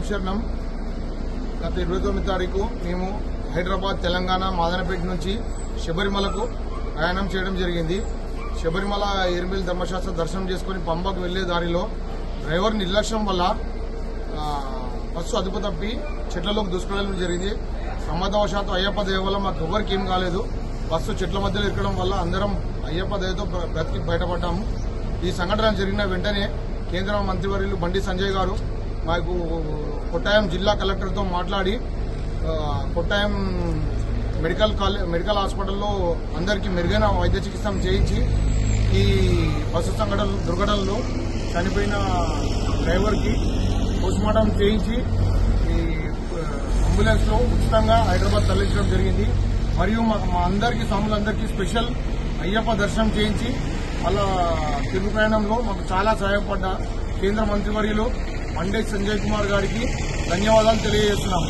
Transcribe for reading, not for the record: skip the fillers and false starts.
శరణం. గత 29 తారీఖు మేము హైదరాబాద్ తెలంగాణ మాదనపేట నుంచి శబరిమలకు ప్రయాణం చేయడం జరిగింది. శబరిమల ఎరుమేలి ధర్మశాస్త్ర దర్శనం చేసుకుని పంబకు వెళ్లే దారిలో డ్రైవర్ నిర్లక్ష్యం వల్ల బస్సు అదుపు తప్పి చెట్లలోకి దూసుకెళ్లడం జరిగింది. ప్రమాదవశాత్తు అయ్యప్ప దయ వల్ల మాకు ఎవరికి ఏం కాలేదు. బస్సు చెట్ల మధ్యలో ఇరకడం వల్ల అందరం అయ్యప్ప దయతో బ్రతికి బయటపడ్డాము. ఈ సంఘటన జరిగిన వెంటనే కేంద్ర మంత్రివర్యులు బండి సంజయ్ గారు మాకు కొట్టాయం జిల్లా కలెక్టర్తో మాట్లాడి కొట్టాయం మెడికల్ హాస్పిటల్లో అందరికీ మెరుగైన వైద్య చికిత్స చేయించి ఈ బస్సు దుర్ఘటనలో చనిపోయిన డ్రైవర్కి పోస్ట్మార్టం చేయించి ఈ అంబులెన్స్ లో ఉచితంగా హైదరాబాద్ తరలించడం జరిగింది. మరియు మా అందరికీ స్వాములందరికీ స్పెషల్ అయ్యప్ప దర్శనం చేయించి అలా తిరుగు ప్రయాణంలో మాకు చాలా సహాయపడ్డ కేంద్ర మంత్రివర్యులు బండి సంజయ్ కుమార్ గారికి ధన్యవాదాలు తెలియజేస్తున్నాము.